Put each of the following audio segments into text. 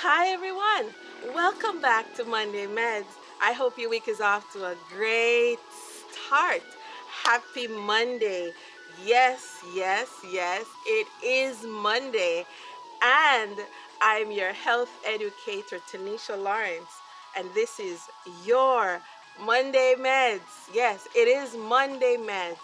Hi everyone, welcome back to Monday Meds. I hope your week is off to a great start. Happy Monday. Yes, it is Monday. And I'm your health educator, Tanisha Lawrence. And this is your Monday Meds. Yes, it is Monday Meds.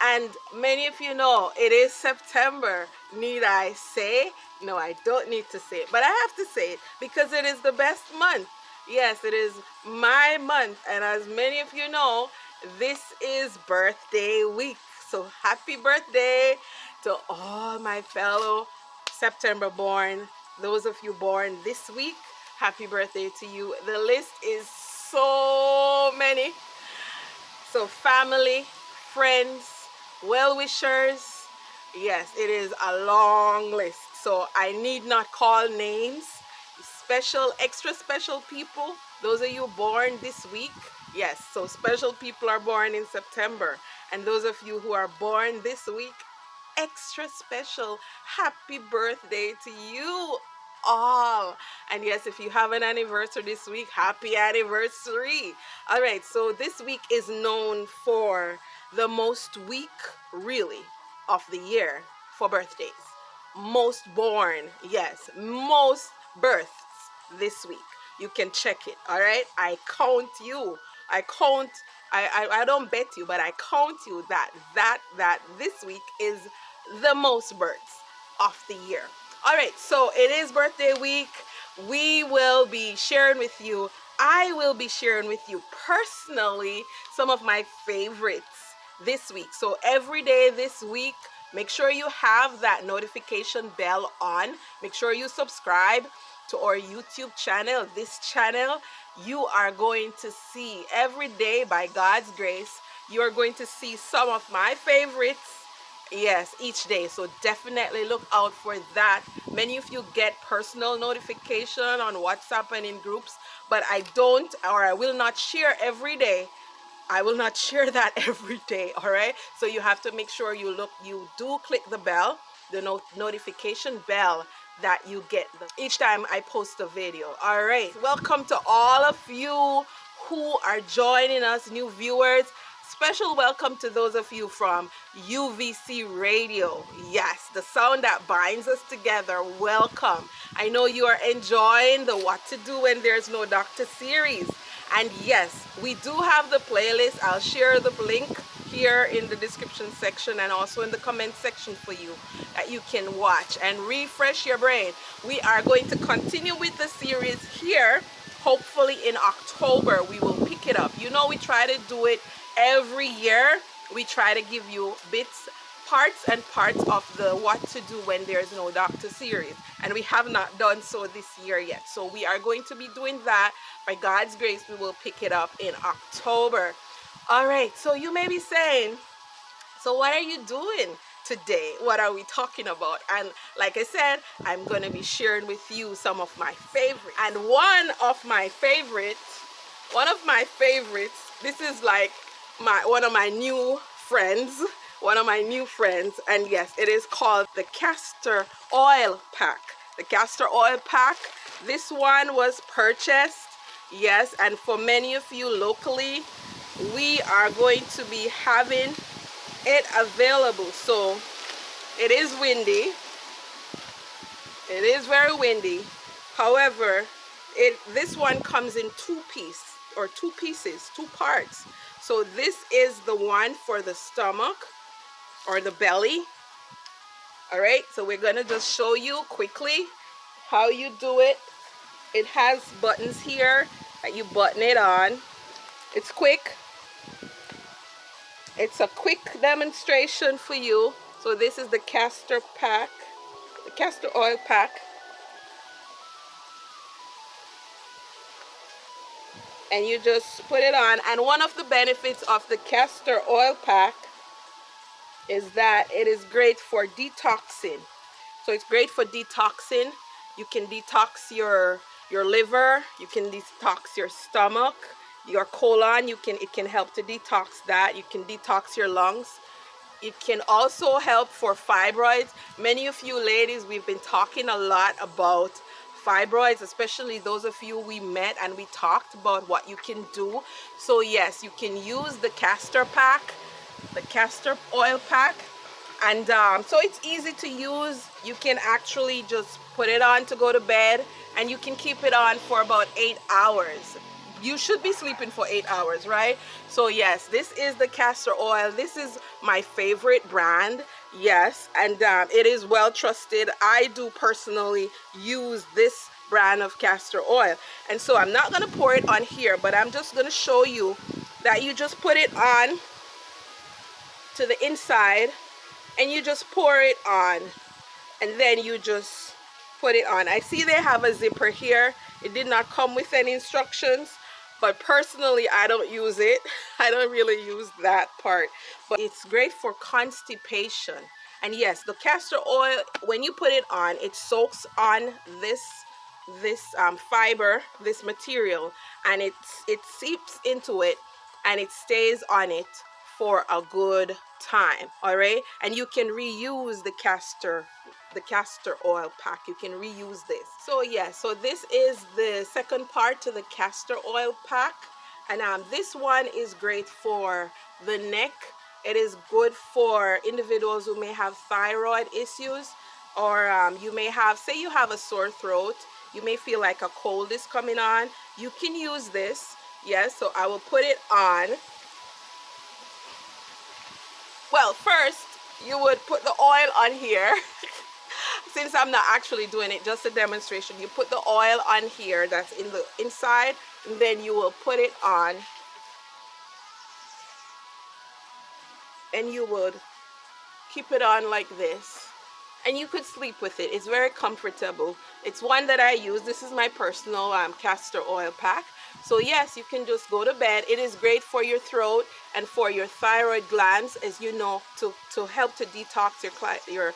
And many of you know it is September. Need I say? No, I don't need to say it, but I have to say it because it is the best month. Yes, it is my month, and as many of you know, this is birthday week. So happy birthday to all my fellow September born, those of you born this week. Happy birthday to you. The list is so many. So family, friends, well-wishers, yes, it is a long list. So I need not call names. Special, extra special people, those of you born this week, yes, so special people are born in September. And those of you who are born this week, extra special happy birthday to you all. And yes, if you have an anniversary this week, happy anniversary. All right, so this week is known for the most week really of the year for birthdays. Most born, yes, most births this week. You can check it. All right, I count you. I don't bet you, but I count you that this week is the most births of the year. All right, so it is birthday week. We will be sharing with you, I will be sharing with you personally some of my favorites this week. So every day this week, make sure you have that notification bell on. Make sure you subscribe to our YouTube channel. This channel, you are going to see every day, by God's grace, you are going to see some of my favorites, yes, each day. So definitely look out for that. Many of you get personal notification on WhatsApp and in groups, but I don't, or I will not share every day. I will not share that every day. All right, so you have to make sure you do click the bell, the notification bell, that you get each time I post a video. All right, welcome to all of you who are joining us, new viewers. Special welcome to those of you from UVC Radio. Yes, the sound that binds us together. Welcome. I know you are enjoying the What to Do When There's No Doctor series. And yes, we do have the playlist. I'll share the link here in the description section and also in the comment section for you that you can watch and refresh your brain. We are going to continue with the series here. Hopefully in October we will pick it up. You know, we try to do it every year. We try to give you bits, parts and parts of the What to Do When There's No Doctor series, and we have not done so this year yet. So we are going to be doing that. By God's grace, we will pick it up in October. All right, so you may be saying, so what are you doing today? What are we talking about? And like I said, I'm going to be sharing with you some of my favorites. And one of my favorites, this is like one of my new friends, and yes, it is called the Castor Oil Pack. The Castor Oil Pack, this one was purchased, yes, and for many of you locally, we are going to be having it available. So it is windy, it is very windy. However, this one comes in two pieces, two parts. So this is the one for the stomach or the belly. All right, so we're gonna just show you quickly how you do it. It has buttons here that you button it on. It's quick. It's a quick demonstration for you. So this is the Castor pack, the Castor Oil Pack. And you just put it on. And one of the benefits of the Castor Oil Pack is that it is great for detoxing. So it's great for detoxing. You can detox your liver, you can detox your stomach, your colon, it can help to detox that. You can detox your lungs. It can also help for fibroids. Many of you ladies, we've been talking a lot about fibroids, especially those of you we met and we talked about what you can do. So yes, you can use the castor pack, the castor oil pack, and so it's easy to use. You can actually just put it on to go to bed, and you can keep it on for about 8 hours. You should be sleeping for 8 hours, right? So yes, this is the castor oil. This is my favorite brand, yes, and it is well trusted. I do personally use this brand of castor oil, and so I'm not going to pour it on here, but I'm just going to show you that you just put it on to the inside, and you just pour it on, and then you just put it on. I see they have a zipper here. It did not come with any instructions, but personally I don't use it. I don't really use that part, but it's great for constipation. And yes, the castor oil, when you put it on, it soaks on this fiber, this material, and it seeps into it, and it stays on it for a good time. All right, and you can reuse the castor oil pack. You can reuse this. So yeah, so this is the second part to the castor oil pack, and this one is great for the neck. It is good for individuals who may have thyroid issues, or you may have, say you have a sore throat, you may feel like a cold is coming on. You can use this. Yes, so I will put it on. Well, first you would put the oil on here. Since I'm not actually doing it, just a demonstration, you put the oil on here that's in the inside, and then you will put it on, and you would keep it on like this, and you could sleep with it. It's very comfortable. It's one that I use. This is my personal castor oil pack. So yes, you can just go to bed. It is great for your throat and for your thyroid glands, as you know, to help to detox your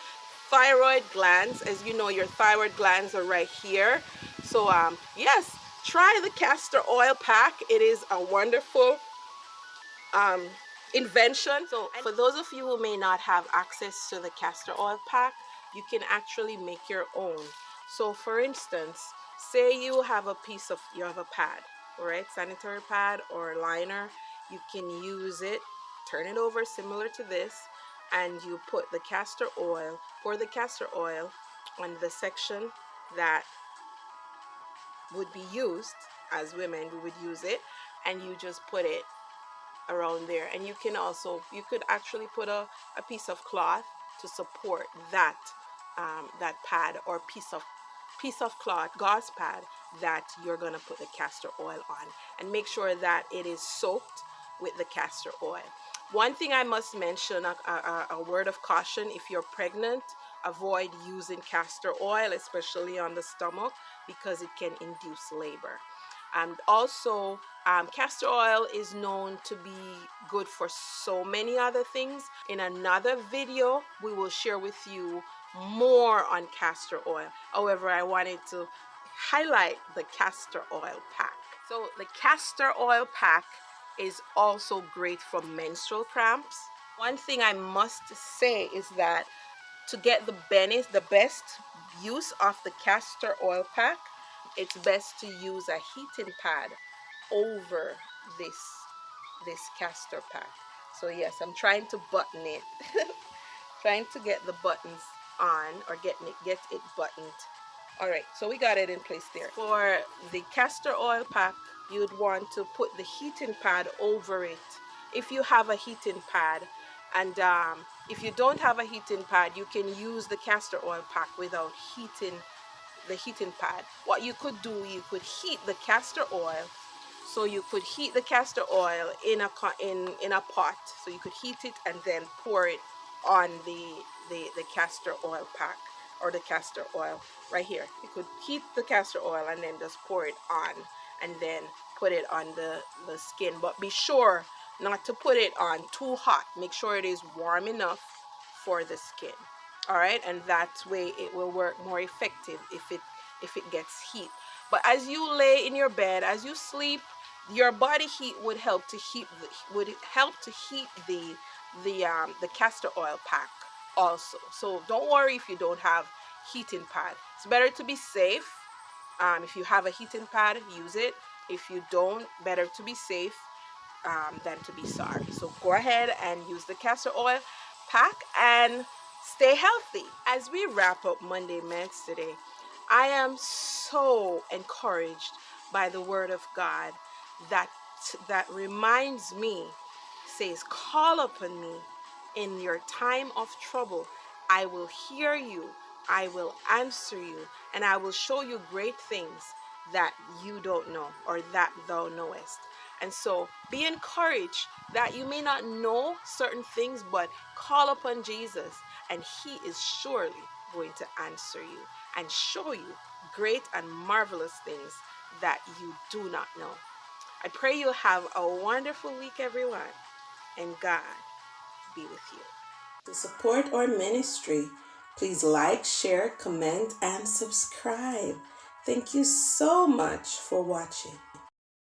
thyroid glands. As you know, your thyroid glands are right here. So yes, try the castor oil pack. It is a wonderful invention. So for those of you who may not have access to the castor oil pack, you can actually make your own. So for instance, say you have a pad, all right, sanitary pad or liner. You can use it, turn it over similar to this, and you put the castor oil, pour the castor oil on the section that would be used. As women, we would use it, and you just put it around there. And you can also, you could actually put a piece of cloth to support that that pad, or piece of cloth, gauze pad, that you're going to put the castor oil on, and make sure that it is soaked with the castor oil. One thing I must mention, a word of caution: if you're pregnant, avoid using castor oil, especially on the stomach, because it can induce labor. And also, castor oil is known to be good for so many other things. In another video, we will share with you more on castor oil. However, I wanted to highlight the castor oil pack. So the castor oil pack is also great for menstrual cramps. One thing I must say is that to get the best use of the castor oil pack, it's best to use a heating pad over this castor pack. So yes, I'm trying to button it. Trying to get the buttons on, or get it buttoned. All right, so we got it in place there. For the castor oil pack, you'd want to put the heating pad over it if you have a heating pad. And if you don't have a heating pad, you can use the castor oil pack without heating the heating pad. What you could do, you could heat the castor oil. So you could heat the castor oil in a pot. So you could heat it and then pour it on the castor oil pack, or the castor oil right here. You could heat the castor oil and then just pour it on, and then put it on the skin. But be sure not to put it on too hot. Make sure it is warm enough for the skin. All right, and that way it will work more effective if it gets heat. But as you lay in your bed, as you sleep, your body heat would help to heat the castor oil pack also. So don't worry if you don't have heating pad. It's better to be safe If you have a heating pad, use it. If you don't, better to be safe than to be sorry. So go ahead and use the castor oil pack and stay healthy. As we wrap up Monday Meds today, I am so encouraged by the word of God that reminds me, says, call upon me in your time of trouble. I will hear you, I will answer you, and I will show you great things that you don't know or that thou knowest. And so be encouraged that you may not know certain things, but call upon Jesus, and he is surely going to answer you and show you great and marvelous things that you do not know. I pray you have a wonderful week, everyone, and God be with you. To support our ministry, please like, share, comment, and subscribe. Thank you so much for watching.